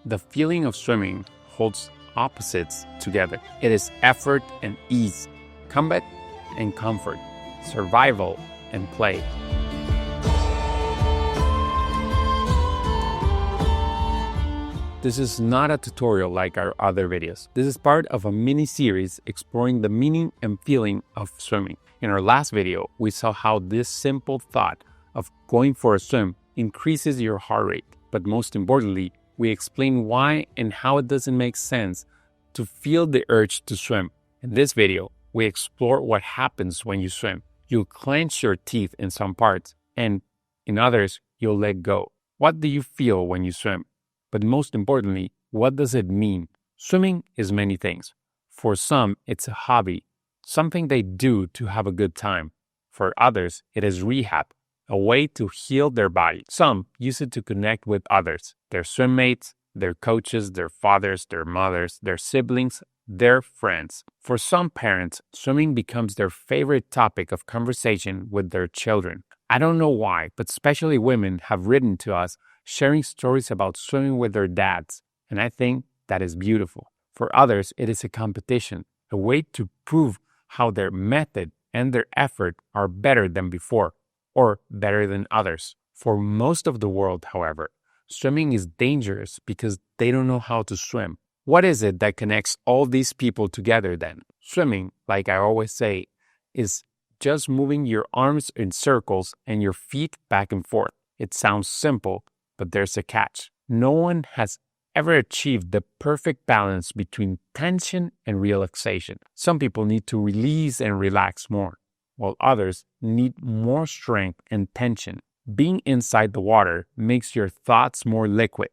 The feeling of swimming holds opposites together. It is effort and ease, combat and comfort, survival and play. This is not a tutorial like our other videos. This is part of a mini-series exploring the meaning and feeling of swimming. In our last video, we saw how this simple thought of going for a swim increases your heart rate. But most importantly, we explain why and how it doesn't make sense to feel the urge to swim. In this video, we explore what happens when you swim. You'll clench your teeth in some parts, and in others, you'll let go. What do you feel when you swim? But most importantly, what does it mean? Swimming is many things. For some, it's a hobby, something they do to have a good time. For others, it is rehab, a way to heal their body. Some use it to connect with others, their swim mates, their coaches, their fathers, their mothers, their siblings, their friends. For some parents, swimming becomes their favorite topic of conversation with their children. I don't know why, but especially women have written to us sharing stories about swimming with their dads, and I think that is beautiful. For others, it is a competition, a way to prove how their method and their effort are better than before, or better than others. For most of the world, however, swimming is dangerous because they don't know how to swim. What is it that connects all these people together then? Swimming, like I always say, is just moving your arms in circles and your feet back and forth. It sounds simple, but there's a catch. No one has ever achieved the perfect balance between tension and relaxation. Some people need to release and relax more, while others need more strength and tension. Being inside the water makes your thoughts more liquid.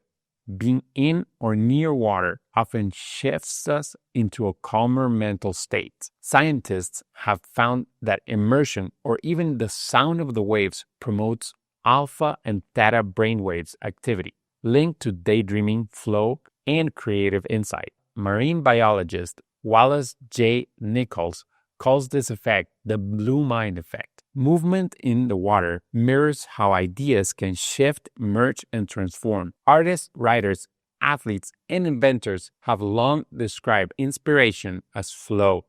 Being in or near water often shifts us into a calmer mental state. Scientists have found that immersion or even the sound of the waves promotes alpha and theta brainwaves activity, linked to daydreaming, flow, and creative insight. Marine biologist Wallace J. Nichols calls this effect the blue mind effect. Movement in the water mirrors how ideas can shift, merge, and transform. Artists, writers, athletes, and inventors have long described inspiration as flow.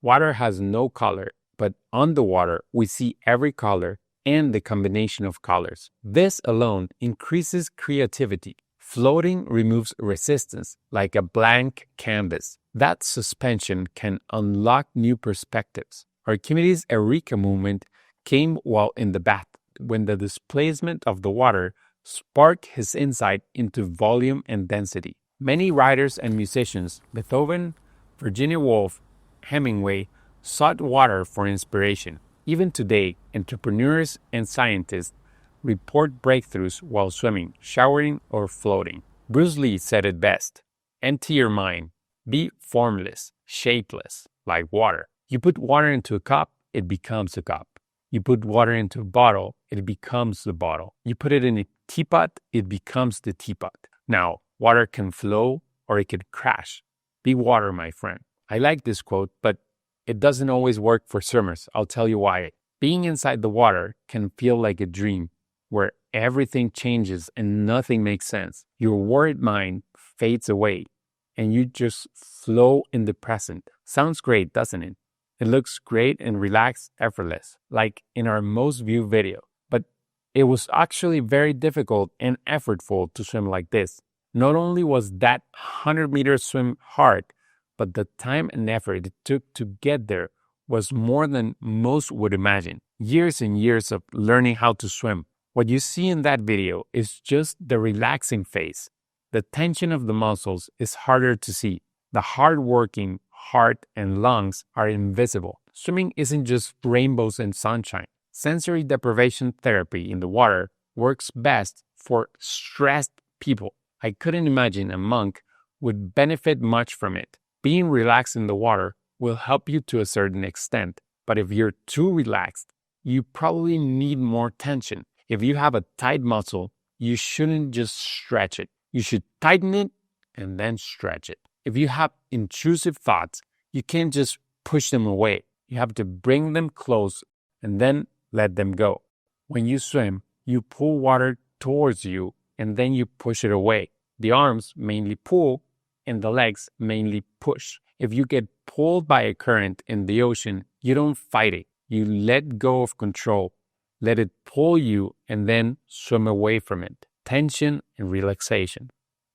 Water has no color, but on the water we see every color and the combination of colors. This alone increases creativity. Floating removes resistance, like a blank canvas. That suspension can unlock new perspectives. Archimedes' Eureka movement came while in the bath, when the displacement of the water sparked his insight into volume and density. Many writers and musicians, Beethoven, Virginia Woolf, Hemingway, sought water for inspiration. Even today, entrepreneurs and scientists report breakthroughs while swimming, showering, or floating. Bruce Lee said it best: empty your mind, be formless, shapeless, like water. You put water into a cup, it becomes a cup. You put water into a bottle, it becomes the bottle. You put it in a teapot, it becomes the teapot. Now, water can flow or it could crash. Be water, my friend. I like this quote, but it doesn't always work for swimmers. I'll tell you why. Being inside the water can feel like a dream, where everything changes and nothing makes sense. Your worried mind fades away, and you just flow in the present. Sounds great, doesn't it? It looks great and relaxed, effortless, like in our most viewed video. But it was actually very difficult and effortful to swim like this. Not only was that 100-meter swim hard, but the time and effort it took to get there was more than most would imagine. Years and years of learning how to swim. What you see in that video is just the relaxing phase. The tension of the muscles is harder to see. The hard-working heart and lungs are invisible. Swimming isn't just rainbows and sunshine. Sensory deprivation therapy in the water works best for stressed people. I couldn't imagine a monk would benefit much from it. Being relaxed in the water will help you to a certain extent, but if you're too relaxed, you probably need more tension. If you have a tight muscle, you shouldn't just stretch it. You should tighten it and then stretch it. If you have intrusive thoughts, you can't just push them away. You have to bring them close and then let them go. When you swim, you pull water towards you and then you push it away. The arms mainly pull and the legs mainly push. If you get pulled by a current in the ocean, you don't fight it. You let go of control, let it pull you, and then swim away from it. Tension and relaxation.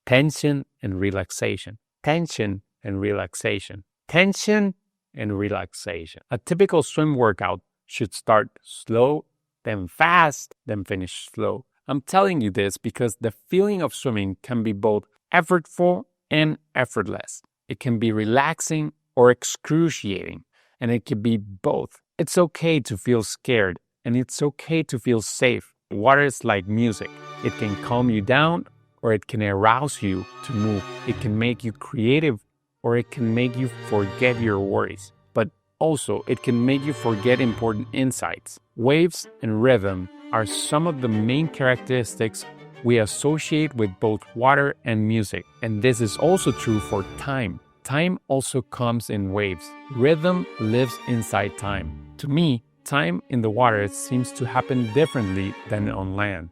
Tension and relaxation. Tension and relaxation. Tension and relaxation. A typical swim workout should start slow, then fast, then finish slow. I'm telling you this because the feeling of swimming can be both effortful and effortless. It can be relaxing or excruciating, and it can be both. It's okay to feel scared, and it's okay to feel safe. Water is like music. It can calm you down, or it can arouse you to move. It can make you creative, or it can make you forget your worries. But also, it can make you forget important insights. Waves and rhythm are some of the main characteristics we associate with both water and music. And this is also true for time. Time also comes in waves. Rhythm lives inside time. To me, time in the water seems to happen differently than on land.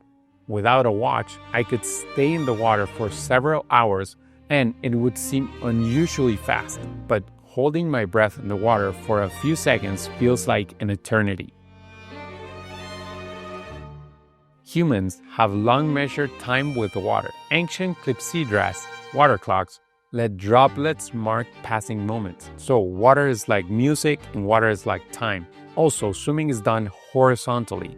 Without a watch, I could stay in the water for several hours and it would seem unusually fast. But holding my breath in the water for a few seconds feels like an eternity. Humans have long measured time with the water. Ancient clepsydras, water clocks, let droplets mark passing moments. So water is like music and water is like time. Also, swimming is done horizontally,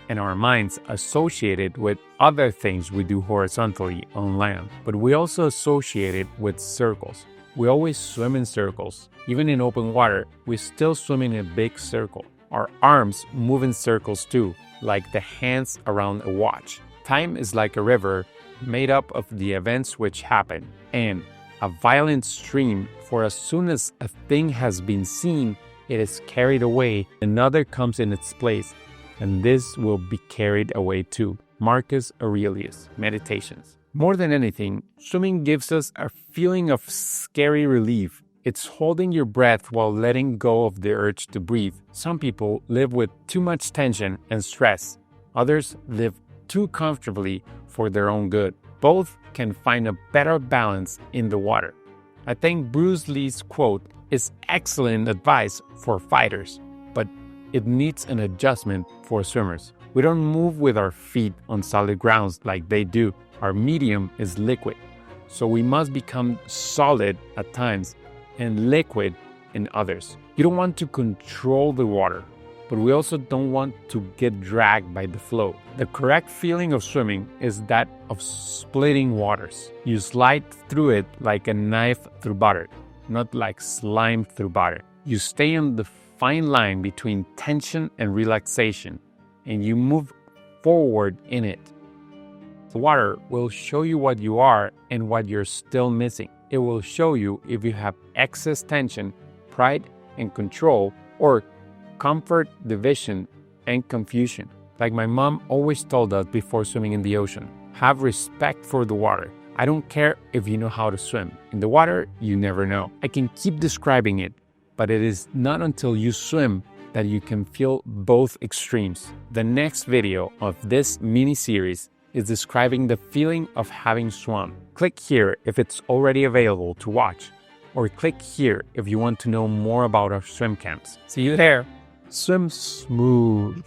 and our minds associate it with other things we do horizontally on land. But we also associate it with circles. We always swim in circles. Even in open water, we still swim in a big circle. Our arms move in circles too, like the hands around a watch. Time is like a river made up of the events which happen, and a violent stream, for as soon as a thing has been seen, it is carried away, another comes in its place, and this will be carried away too. Marcus Aurelius, Meditations. More than anything, swimming gives us a feeling of scary relief. It's holding your breath while letting go of the urge to breathe. Some people live with too much tension and stress. Others live too comfortably for their own good. Both can find a better balance in the water. I think Bruce Lee's quote is excellent advice for fighters, but it needs an adjustment for swimmers. We don't move with our feet on solid grounds like they do. Our medium is liquid, so we must become solid at times and liquid in others. You don't want to control the water, but we also don't want to get dragged by the flow. The correct feeling of swimming is that of splitting waters. You slide through it like a knife through butter, not like slime through butter. You stay on the fine line between tension and relaxation, and you move forward in it. The water will show you what you are and what you're still missing. It will show you if you have excess tension, pride, and control, or comfort, division, and confusion. Like my mom always told us before swimming in the ocean, have respect for the water. I don't care if you know how to swim. In the water, you never know. I can keep describing it, but it is not until you swim that you can feel both extremes. The next video of this mini-series is describing the feeling of having swum. Click here if it's already available to watch, or click here if you want to know more about our swim camps. See you there. Swim smooth.